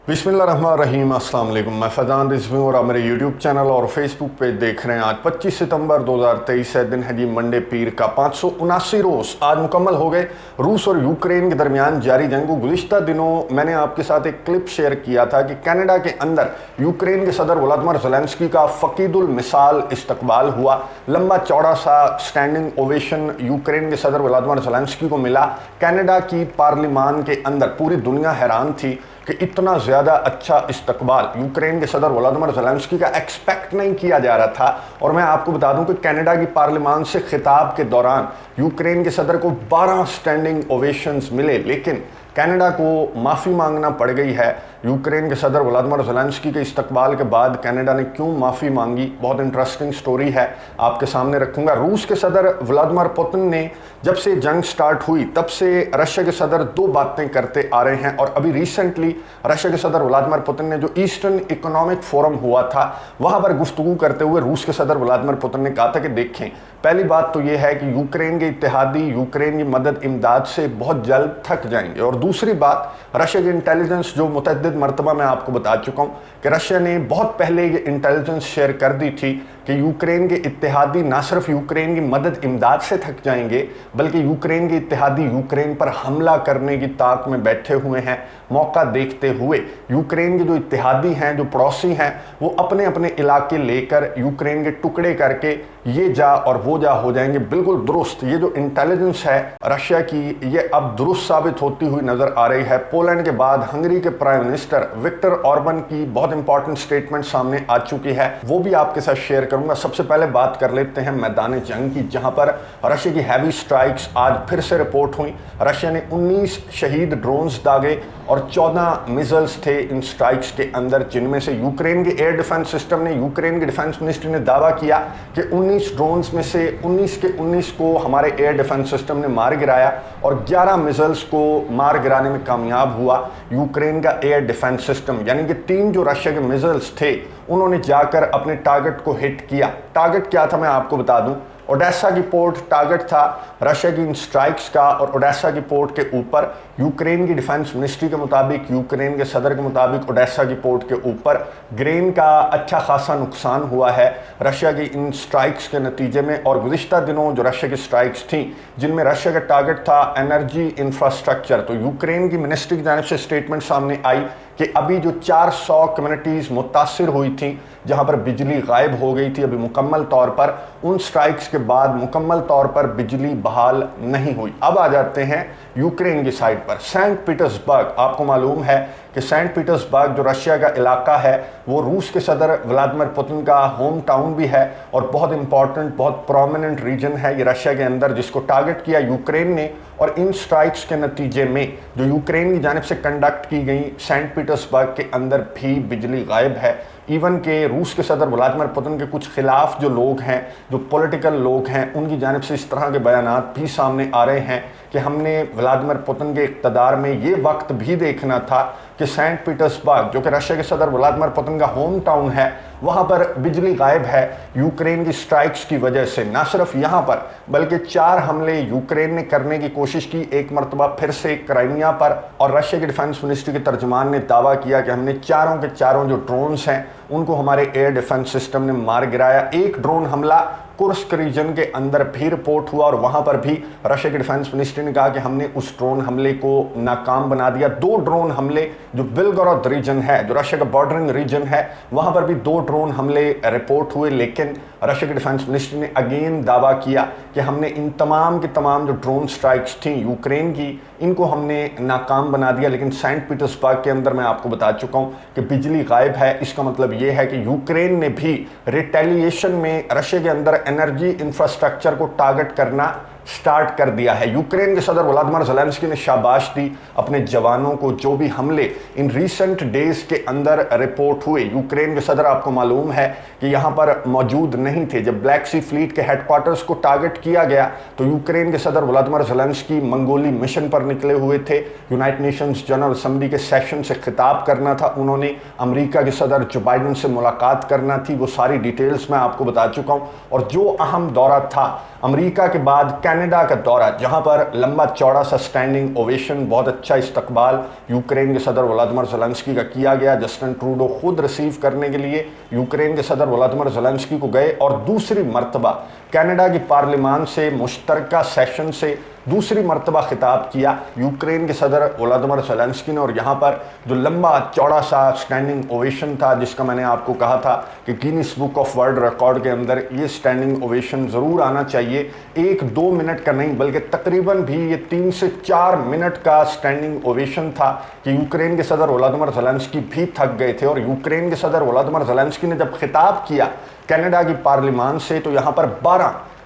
बिस्मिल्लाहिर्रहमानिर्रहीम, अस्सलाम वालेकुम। मैं फैज़ान रिजवी और आप मेरे यूट्यूब चैनल और फेसबुक पे देख रहे हैं। आज 25 सितंबर 2023 है, दिन है जी मंडे, पीर का 579 रोज़ आज मुकम्मल हो गए रूस और यूक्रेन के दरमियान जारी जंग को। गुज़िश्ता दिनों मैंने आपके साथ एक क्लिप शेयर किया था कि कनाडा के अंदर यूक्रेन के सदर व्लादिमीर ज़ेलेंस्की का फ़कीदुल मिसाल इस्तकबाल हुआ। लंबा चौड़ा सा स्टैंडिंग ओवेशन यूक्रेन के सदर व्लादिमीर ज़ेलेंस्की को मिला। कनाडा की पार्लिमान के अंदर पूरी दुनिया हैरान थी कि इतना ज़्यादा अच्छा इस्तकबाल यूक्रेन के सदर व्लादिमीर ज़ेलेंस्की का एक्सपेक्ट नहीं किया जा रहा था। और मैं आपको बता दूं कि कनाडा की पार्लिमान से खिताब के दौरान यूक्रेन के सदर को 12 स्टैंडिंग ओवेशंस मिले, लेकिन कनाडा को माफ़ी मांगना पड़ गई है। यूक्रेन के सदर व्लादिमीर ज़ेलेंस्की के इस्तकबाल के बाद कनाडा ने क्यों माफ़ी मांगी, बहुत इंटरेस्टिंग स्टोरी है, आपके सामने रखूंगा। रूस के सदर व्लादिमीर पुतिन ने जब से जंग स्टार्ट हुई तब से रशिया के सदर दो बातें करते आ रहे हैं। और अभी रिसेंटली रशिया के सदर व्लादिमीर पुतिन ने जो ईस्टर्न इकोनॉमिक फोरम हुआ था वहाँ पर गुफ्तगू करते हुए रूस के सदर व्लादिमीर पुतिन ने कहा था कि देखें, पहली बात तो यह है कि यूक्रेन के इत्तेहादी यूक्रेन की मदद इमदाद से बहुत जल्द थक जाएंगे। और दूसरी बात, रशिया की इंटेलिजेंस जो मुतअद्दिद मरतबा मैं आपको बता चुका हूँ कि रशिया ने बहुत पहले ये इंटेलिजेंस शेयर कर दी थी कि यूक्रेन के इत्तेहादी ना सिर्फ यूक्रेन की मदद इमदाद से थक जाएंगे बल्कि यूक्रेन के इत्तेहादी यूक्रेन पर हमला करने की ताक में बैठे हुए हैं। मौका देखते हुए यूक्रेन के जो इत्तेहादी हैं, जो पड़ोसी हैं, वो अपने अपने इलाके लेकर यूक्रेन के टुकड़े करके ये जा और वो जा हो जाएंगे। बिल्कुल दुरुस्त ये जो इंटेलिजेंस है रशिया की, ये अब दुरुस्त साबित होती हुई नजर आ रही है। पोलैंड के बाद हंगरी के प्राइम मिनिस्टर विक्टर ऑर्बन की बहुत इंपॉर्टेंट स्टेटमेंट सामने आ चुकी है, वो भी आपके साथ शेयर करूंगा। सबसे पहले बात कर लेते हैं मैदान जंग की, जहां पर रशिया की हैवी स्ट्राइक्स आज फिर से रिपोर्ट हुई। रशिया ने 19 शहीद ड्रोन्स दागे और 14 मिसाइल्स थे इन स्ट्राइक्स के अंदर, जिनमें से यूक्रेन के एयर डिफेंस सिस्टम ने, यूक्रेन के डिफेंस मिनिस्ट्री ने दावा किया कि 19 ड्रोन्स में से 19 के 19 को हमारे एयर डिफेंस सिस्टम ने मार गिराया और 11 मिसाइल्स को मार गिराने में कामयाब हुआ यूक्रेन का एयर डिफेंस सिस्टम। यानी कि 3 जो रशिया के मिसाइल्स थे उन्होंने जाकर अपने टारगेट को हिट किया। टारगेट क्या था मैं आपको बता दूं, ओडेसा की पोर्ट टारगेट था रशिया की इन स्ट्राइक्स का। और ओडेसा की पोर्ट के ऊपर यूक्रेन की डिफेंस मिनिस्ट्री के मुताबिक, यूक्रेन के सदर के मुताबिक ओडेसा की पोर्ट के ऊपर ग्रेन का अच्छा खासा नुकसान हुआ है रशिया की इन स्ट्राइक्स के नतीजे में। और गुज़िश्ता दिनों जो रशिया की स्ट्राइक्स थी जिनमें रशिया का टारगेट था एनर्जी इंफ्रास्ट्रक्चर, तो यूक्रेन की मिनिस्ट्री की जानिब से स्टेटमेंट सामने आई कि अभी जो 400 कम्युनिटीज़ मुतासिर हुई थी जहां पर बिजली गायब हो गई थी, अभी मुकम्मल तौर पर उन स्ट्राइक्स के बाद मुकम्मल तौर पर बिजली बहाल नहीं हुई। अब आ जाते हैं यूक्रेन की साइड पर। सेंट पीटर्सबर्ग, आपको मालूम है कि सेंट पीटर्सबर्ग जो रशिया का इलाका है वो रूस के सदर व्लादिमीर पुतिन का होम टाउन भी है और बहुत इंपॉर्टेंट, बहुत प्रोमिनेंट रीजन है ये रशिया के अंदर, जिसको टारगेट किया यूक्रेन ने। और इन स्ट्राइक्स के नतीजे में जो यूक्रेन की जानिब से कंडक्ट की गई, सेंट पीटर्सबर्ग के अंदर भी बिजली गायब है। इवन के रूस के सदर व्लादिमीर पुतिन के कुछ खिलाफ जो लोग हैं, जो पॉलिटिकल लोग हैं, उनकी जानिब से इस तरह के बयानात भी सामने आ रहे हैं कि हमने व्लादिमीर पुतिन के इक़्तिदार में ये वक्त भी देखना था कि सेंट पीटर्सबर्ग जो कि रशिया के सदर व्लादिमीर पुतिन का होम टाउन है, वहाँ पर बिजली गायब है यूक्रेन की स्ट्राइक्स की वजह से। ना सिर्फ यहाँ पर बल्कि 4 हमले यूक्रेन ने करने की कोशिश की, एक मरतबा फिर से क्राइमिया पर, और रशिया के डिफेंस मिनिस्ट्री के तर्जमान ने दावा किया कि हमने चारों के चारों जो ड्रोन्स हैं उनको हमारे एयर डिफेंस सिस्टम ने मार गिराया। एक ड्रोन हमला कुर्स्क रीजन के अंदर भी रिपोर्ट हुआ और वहां पर भी रशिया के डिफेंस मिनिस्ट्री ने कहा कि हमने उस ड्रोन हमले को नाकाम बना दिया। 2 ड्रोन हमले जो बिलगोरोद रीजन है, जो रशिया का बॉर्डरिंग रीजन है, वहां पर भी 2 ड्रोन हमले रिपोर्ट हुए, लेकिन रशिया के डिफेंस मिनिस्ट्री ने अगेन दावा किया कि हमने इन तमाम के तमाम जो ड्रोन स्ट्राइक्स थी यूक्रेन की, इनको हमने नाकाम बना दिया। लेकिन सेंट पीटर्सबर्ग के अंदर मैं आपको बता चुका हूं कि बिजली गायब है। इसका मतलब ये है कि यूक्रेन ने भी रिटेलिएशन में रशिया के अंदर एनर्जी इंफ्रास्ट्रक्चर को टारगेट करना स्टार्ट कर दिया है। यूक्रेन के सदर व्लादिमीर ज़ेलेंस्की ने शाबाश दी अपने जवानों को, जो भी हमले इन रीसेंट डेज के अंदर रिपोर्ट हुए। यूक्रेन के सदर, आपको मालूम है कि यहाँ पर मौजूद नहीं थे जब ब्लैक सी फ्लीट के हेडक्वार्टर्स को टारगेट किया गया, तो यूक्रेन के सदर व्लादिमीर ज़ेलेंस्की मंगोली मिशन पर निकले हुए थे। यूनाइटेड नेशंस जनरल असेंबली के सेशन से खिताब करना था उन्होंने, अमेरिका के सदर जो बाइडन से मुलाकात करना थी, वो सारी डिटेल्स मैं आपको बता चुका हूँ। और जो अहम दौरा था अमेरिका के बाद कनाडा का दौरा, जहां पर लंबा चौड़ा सा स्टैंडिंग ओवेशन, बहुत अच्छा इस्तकबाल यूक्रेन के सदर व्लादिमीर ज़ेलेंस्की का किया गया। जस्टिन ट्रूडो खुद रिसीव करने के लिए यूक्रेन के सदर व्लादिमीर ज़ेलेंस्की को गए और दूसरी मरतबा कनाडा की पार्लियामान से मुश्तरका सेशन से दूसरी मरतबा खिताब किया यूक्रेन के सदर व्लादिमीर ज़ेलेंस्की ने। और यहाँ पर जो लंबा चौड़ा सा स्टैंडिंग ओवेशन था, जिसका मैंने आपको कहा था कि Guinness book of world record के अंदर ये स्टैंडिंग ओवेशन ज़रूर आना चाहिए, 1-2 मिनट का नहीं बल्कि तकरीबन भी ये 3 से 4 मिनट का स्टैंडिंग ओवेशन था कि यूक्रेन के सदर व्लादिमीर ज़ेलेंस्की भी थक गए थे। और यूक्रेन के सदर व्लादिमीर ज़ेलेंस्की ने जब खिताब किया कनाडा की पार्लियामान से, तो यहाँ पर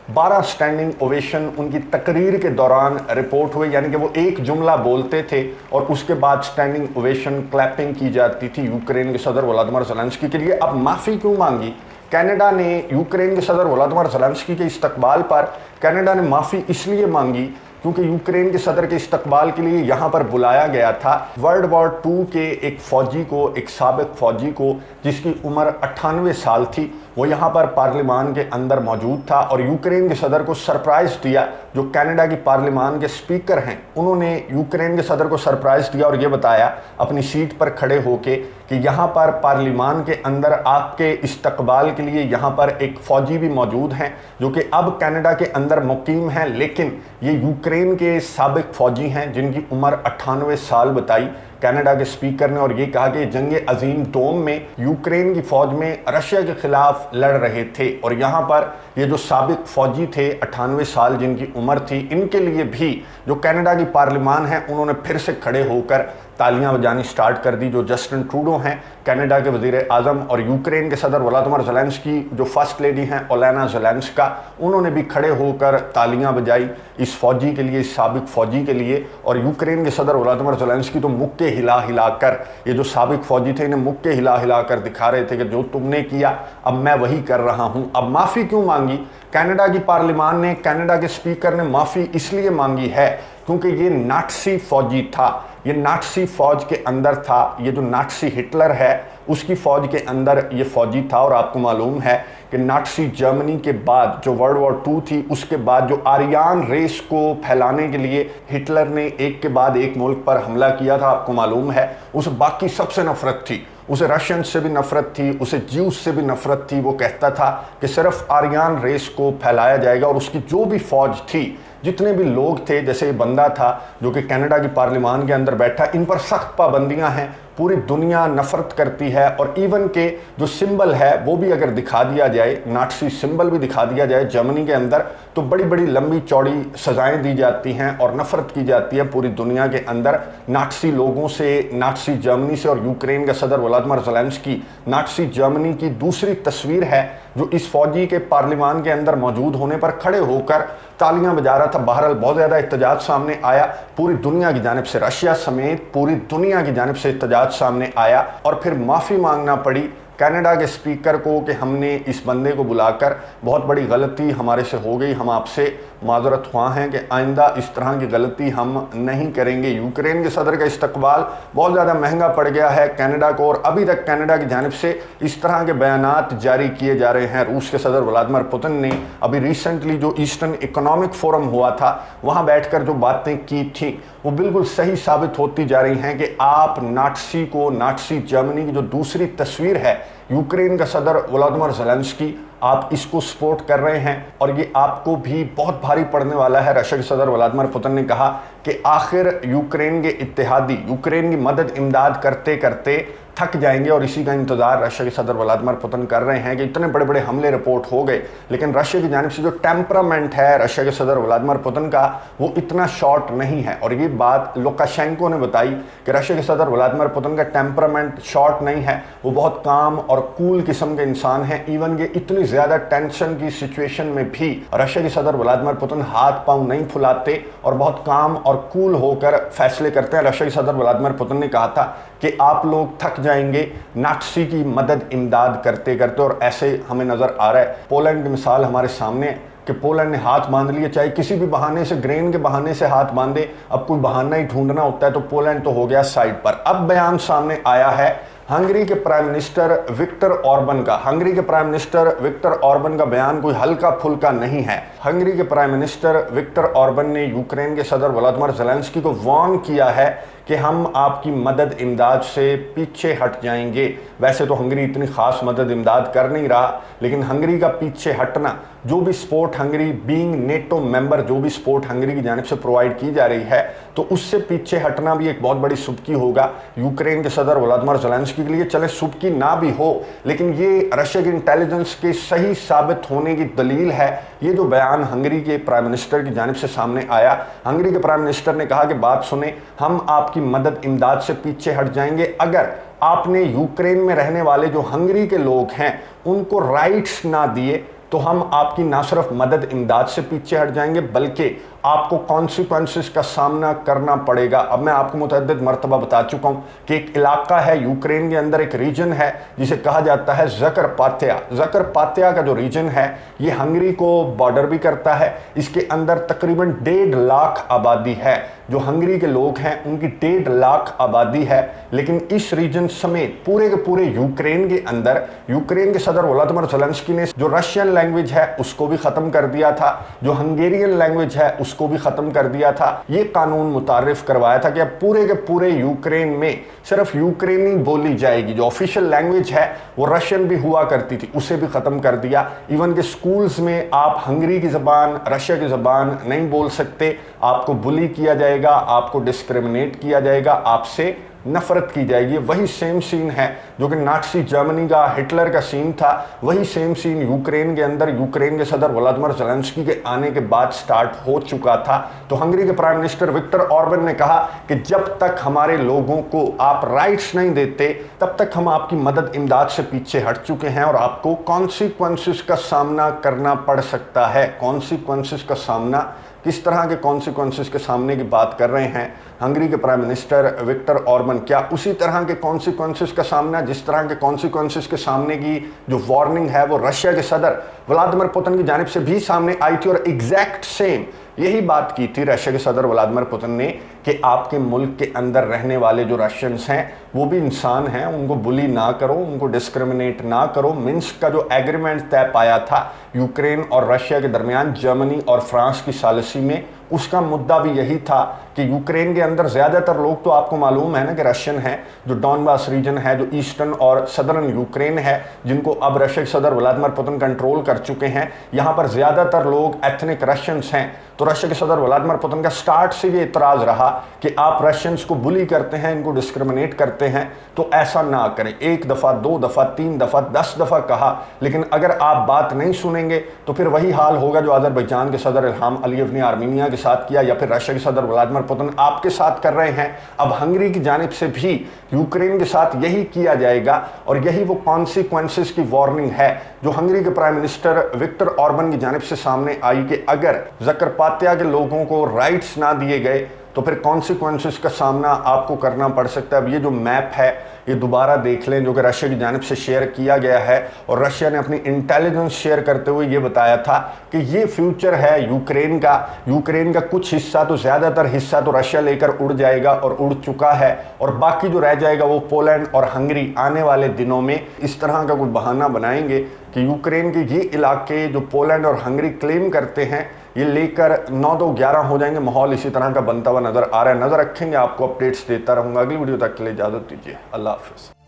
12 स्टैंडिंग ओवेशन उनकी तकरीर के दौरान रिपोर्ट हुए, यानी कि वो एक जुमला बोलते थे और उसके बाद स्टैंडिंग ओवेशन क्लैपिंग की जाती थी यूक्रेन के सदर व्लादिमीर ज़ेलेंस्की के लिए। अब माफ़ी क्यों मांगी कनाडा ने यूक्रेन के सदर व्लादिमीर ज़ेलेंस्की के इस्तकबाल पर? कनाडा ने माफ़ी इसलिए मांगी क्योंकि यूक्रेन के सदर के इस्तकबाल के लिए यहाँ पर बुलाया गया था वर्ल्ड वॉर 2 के एक फ़ौजी को, एक साबिक फ़ौजी को जिसकी उम्र 98 साल थी। वो यहाँ पर पार्लियामान के अंदर मौजूद था और यूक्रेन के सदर को सरप्राइज़ दिया। जो कनाडा की पार्लियामान के स्पीकर हैं, उन्होंने यूक्रेन के सदर को सरप्राइज़ दिया और ये बताया अपनी सीट पर खड़े होके कि यहाँ पर पार्लियामान के अंदर आपके इस्तकबाल के लिए यहाँ पर एक फ़ौजी भी मौजूद हैं जो कि अब कनाडा के अंदर मुकीम हैं, लेकिन ये यूक्रेन के साबिक फ़ौजी हैं जिनकी उम्र 98 साल बताई कनाडा के स्पीकर ने। और ये कहा कि जंग अजीम दोम में यूक्रेन की फ़ौज में रशिया के खिलाफ लड़ रहे थे और यहाँ पर ये जो साबिक फ़ौजी थे 98 साल जिनकी उम्र थी, इनके लिए भी जो कनाडा की पार्लियामान है उन्होंने फिर से खड़े होकर तालियां बजानी स्टार्ट कर दी। जो जस्टिन ट्रूडो हैं कनाडा के वज़ीर आज़म और यूक्रेन के सदर व्लादिमीर ज़ेलेंस्की जो फर्स्ट लेडी हैं ओलेना ज़ेलेंस्का, उन्होंने भी खड़े होकर तालियां बजाई इस फ़ौजी के लिए, इस साबिक फ़ौजी के लिए। और यूक्रेन के सदर व्लादिमीर ज़ेलेंस्की तो मुक्के हिला हिलाकर, ये जो साबिक फ़ौजी थे इन्हें मुक्के हिला हिलाकर दिखा रहे थे कि जो तुमने किया अब मैं वही कर रहा हूँ। अब माफ़ी क्यों मांगी कनाडा की पार्लियामान ने? कनाडा के स्पीकर ने माफ़ी इसलिए मांगी है क्योंकि ये नाटसी फ़ौजी था, ये नाटसी फ़ौज के अंदर था। ये जो नाटसी हिटलर है उसकी फ़ौज के अंदर ये फ़ौजी था। और आपको मालूम है कि नाटसी जर्मनी के बाद जो वर्ल्ड वॉर 2 थी, उसके बाद जो आर्यन रेस को फैलाने के लिए हिटलर ने एक के बाद एक मुल्क पर हमला किया था, आपको मालूम है उसे बाकी सबसे नफरत थी, उसे रशियन से भी नफरत थी, उसे ज्यूस से भी नफरत थी। वो कहता था कि सिर्फ आर्यन रेस को फैलाया जाएगा। और उसकी जो भी फ़ौज थी, जितने भी लोग थे, जैसे ये बंदा था जो कि कनाडा की पार्लियामान के अंदर बैठा, इन पर सख्त पाबंदियां हैं, पूरी दुनिया नफरत करती है। और इवन के जो सिंबल है वो भी अगर दिखा दिया जाए, नाटसी सिंबल भी दिखा दिया जाए जर्मनी के अंदर, तो बड़ी बड़ी लंबी चौड़ी सजाएं दी जाती हैं और नफरत की जाती है पूरी दुनिया के अंदर नाटसी लोगों से, नाटसी जर्मनी से। और यूक्रेन का सदर व्लादिमीर ज़ेलेंस्की नाटसी जर्मनी की दूसरी तस्वीर है जो इस फौजी के पार्लियामान के अंदर मौजूद होने पर खड़े होकर तालियां बजा रहा था। बहरहाल बहुत ज़्यादा एहतजाज सामने आया पूरी दुनिया की जानिब से, रशिया समेत पूरी दुनिया की जानिब से एहतजाज सामने आया और फिर माफ़ी मांगना पड़ी कनाडा के स्पीकर को कि हमने इस बंदे को बुलाकर बहुत बड़ी गलती हमारे से हो गई, हम आपसे माजरत ख्वाह हैं कि आइंदा इस तरह की गलती हम नहीं करेंगे। यूक्रेन के सदर का इस्तकबाल बहुत ज़्यादा महंगा पड़ गया है कनाडा को और अभी तक कनाडा की जानिब से इस तरह के बयानात जारी किए जा रहे हैं। रूस के सदर व्लादिमीर पुतिन ने अभी रिसेंटली जो ईस्टर्न इकोनॉमिक फोरम हुआ था वहाँ बैठकर जो बातें की थी वो बिल्कुल सही साबित होती जा रही हैं कि आप नाटसी को, नाटसी जर्मनी की जो दूसरी तस्वीर है यूक्रेन का सदर व्लादिमीर ज़ेलेंस्की, आप इसको सपोर्ट कर रहे हैं और ये आपको भी बहुत भारी पड़ने वाला है। रशिया के सदर व्लादिमीर पुतिन ने कहा कि आखिर यूक्रेन के इत्तेहादी यूक्रेन की मदद इमदाद करते करते थक जाएंगे और इसी का इंतजार रशिया के सदर व्लादिमीर पुतिन कर रहे हैं कि इतने बड़े बड़े हमले रिपोर्ट हो गए, लेकिन रशिया की जानिब से जो टेम्परामेंट है रशिया के सदर व्लादिमीर पुतिन का वो इतना शॉर्ट नहीं है। और ये बात लुकाशेंको ने बताई कि रशिया के सदर व्लादिमीर पुतिन का टेम्परामेंट शॉर्ट नहीं है, वो बहुत काम और कूल किस्म के इंसान हैं। इवन ये इतनी ज़्यादा टेंशन की सिचुएशन में भी रशिया के सदर व्लादिमीर पुतिन हाथ पांव नहीं फुलाते और बहुत काम और कूल होकर फैसले करते हैं। रशिया के सदर व्लादिमीर पुतिन ने कहा था कि आप लोग थक जाएंगे नाटसी की मदद इमदाद करते करते, और ऐसे हमें नज़र आ रहा है। पोलैंड की मिसाल हमारे सामने कि पोलैंड ने हाथ बांध लिए, चाहे किसी भी बहाने से, ग्रेन के बहाने से हाथ बांधे, अब कोई बहाना ही ढूंढना होता है तो पोलैंड तो हो गया साइड पर। अब बयान सामने आया है हंगरी के प्राइम मिनिस्टर विक्टर ऑर्बन का। हंगरी के प्राइम मिनिस्टर विक्टर ऑर्बन का बयान कोई हल्का फुल्का नहीं है। हंगरी के प्राइम मिनिस्टर विक्टर ऑर्बन ने यूक्रेन के सदर व्लादिमीर ज़ेलेंस्की को वार्न किया है कि हम आपकी मदद इमदाद से पीछे हट जाएंगे। वैसे तो हंगरी इतनी खास मदद इमदाद कर नहीं रहा, लेकिन हंगरी का पीछे हटना, जो भी support Hungary being NATO member, जो भी सपोर्ट हंगरी की जानिब से प्रोवाइड की जा रही है, तो उससे पीछे हटना भी एक बहुत बड़ी सुबकी होगा यूक्रेन के सदर व्लादिमीर ज़ेलेंस्की के लिए। चले सुबकी ना भी हो, लेकिन ये रशिया की इंटेलिजेंस के सही साबित होने की दलील है ये जो बयान हंगरी के प्राइम मिनिस्टर की जानिब से सामने आया। हंगरी के प्राइम मिनिस्टर ने कहा कि बात सुने, हम आपकी मदद इमदाद से पीछे हट जाएंगे अगर आपने यूक्रेन में रहने वाले जो हंगरी के लोग हैं उनको राइट्स ना दिए, तो हम आपकी ना सिर्फ मदद इमदाद से पीछे हट जाएंगे बल्कि आपको कॉन्सिक्वेंसेस का सामना करना पड़ेगा। अब मैं आपको मुतअद्दिद मरतबा बता चुका हूं कि एक इलाका है यूक्रेन के अंदर, एक रीजन है जिसे कहा जाता है ज़करपात्या। ज़करपात्या का जो रीजन है ये हंगरी को बॉर्डर भी करता है। इसके अंदर तकरीबन 1.5 लाख आबादी है। जो हंगरी के लोग हैं उनकी 1.5 लाख आबादी है, लेकिन इस रीजन समेत पूरे के पूरे यूक्रेन के अंदर यूक्रेन के सदर व्लादिमीर ज़ेलेंस्की ने जो रशियन लैंग्वेज है उसको भी ख़त्म कर दिया था, जो हंगेरियन लैंग्वेज है उसको भी ख़त्म कर दिया था। ये कानून मुतारिफ करवाया था कि अब पूरे के पूरे यूक्रेन में सिर्फ यूक्रेनी बोली जाएगी। जो ऑफिशियल लैंग्वेज है वो रशियन भी हुआ करती थी, उसे भी ख़त्म कर दिया। इवन के स्कूल्स में आप हंगरी की ज़बान, रशिया की ज़बान नहीं बोल सकते, आपको बुली किया जाएगा, आपको डिस्क्रिमिनेट किया जाएगा, आपसे नफरत की जाएगी। वही सेम सीन है जो कि नाटसी जर्मनी का, हिटलर का सीन था, वही सेम सीन यूक्रेन के अंदर यूक्रेन के सदर व्लादिमीर ज़ेलेंस्की के आने के बाद स्टार्ट हो चुका था। तो हंगरी के प्राइम मिनिस्टर विक्टर ऑर्बन ने कहा कि जब तक हमारे लोगों को आप राइट्स नहीं देते तब तक हम आपकी मदद इमदाद से पीछे हट चुके हैं और आपको कॉन्सिक्वेंसेस का सामना करना पड़ सकता है। कॉन्सिक्वेंसेस का सामना, किस तरह के कॉन्सिक्वेंसेस के सामने की बात कर रहे हैं हंगरी के प्राइम मिनिस्टर विक्टर ऑर्बन? क्या उसी तरह के कॉन्सिक्वेंसेस का सामना जिस तरह के कॉन्सिक्वेंसेस के सामने की जो वार्निंग है वो रशिया के सदर व्लादिमीर पुतिन की जानिब से भी सामने आई थी, और एग्जैक्ट सेम यही बात की थी रशिया के सदर व्लादिमीर पुतिन ने कि आपके मुल्क के अंदर रहने वाले जो रशियंस हैं वो भी इंसान हैं, उनको बुली ना करो, उनको डिस्क्रिमिनेट ना करो। मिन्स्क का जो एग्रीमेंट तय पाया था यूक्रेन और रशिया के दरमियान जर्मनी और फ्रांस की सालिसी में, उसका मुद्दा भी यही था कि यूक्रेन के अंदर ज़्यादातर लोग तो आपको मालूम है ना कि रशियन है। जो डॉनबास रीजन है, जो ईस्टर्न और सदर्न यूक्रेन है, जिनको अब रशिया के सदर व्लादिमीर पुतिन कंट्रोल कर चुके हैं, यहाँ पर ज़्यादातर लोग एथनिक रशियंस हैं। तो रशिया के सदर व्लादिमीर पुतिन का स्टार्ट से ये इतराज़ रहा कि आप रशियंस को बुली करते हैं, इनको डिस्क्रिमिनेट करते हैं, तो ऐसा ना करें। 1 दफ़ा, 2 दफ़ा, 3 दफ़ा, 10 दफ़ा कहा, लेकिन अगर आप बात नहीं सुनेंगे तो फिर वही हाल होगा जो अज़रबैजान के सदर इल्हाम अलीयव ने आर्मीनिया के साथ किया, या फिर रशिया के सदर व्लादिमीर पुतिन आपके साथ कर रहे हैं। अब हंगरी की जानिब से भी यूक्रेन के साथ यही किया जाएगा, और यही वो कॉन्सिक्वेंसेस की वार्निंग है जो हंगरी के प्राइम मिनिस्टर विक्टर ऑर्बन की जानिब से सामने आई कि अगर ज़करपात्या के लोगों को राइट्स ना दिए गए तो फिर कॉन्सिक्वेंसेस का सामना आपको करना पड़ सकता है। अब ये जो मैप है ये दोबारा देख लें जो कि रशिया की जानिब से शेयर किया गया है, और रशिया ने अपनी इंटेलिजेंस शेयर करते हुए ये बताया था कि ये फ्यूचर है यूक्रेन का। यूक्रेन का कुछ हिस्सा, तो ज़्यादातर हिस्सा तो रशिया लेकर उड़ जाएगा और उड़ चुका है, और बाकी जो रह जाएगा वो पोलैंड और हंगरी आने वाले दिनों में इस तरह का कोई बहाना बनाएंगे कि यूक्रेन के ये इलाके जो पोलैंड और हंगरी क्लेम करते हैं ये लेकर 9-2-11 हो जाएंगे। माहौल इसी तरह का बनता हुआ नज़र आ रहा है। नज़र रखेंगे, आपको अपडेट्स देता रहूँगा। अगली वीडियो तक के लिए इजाज़त दीजिए। अल्लाह हाफ़िज़।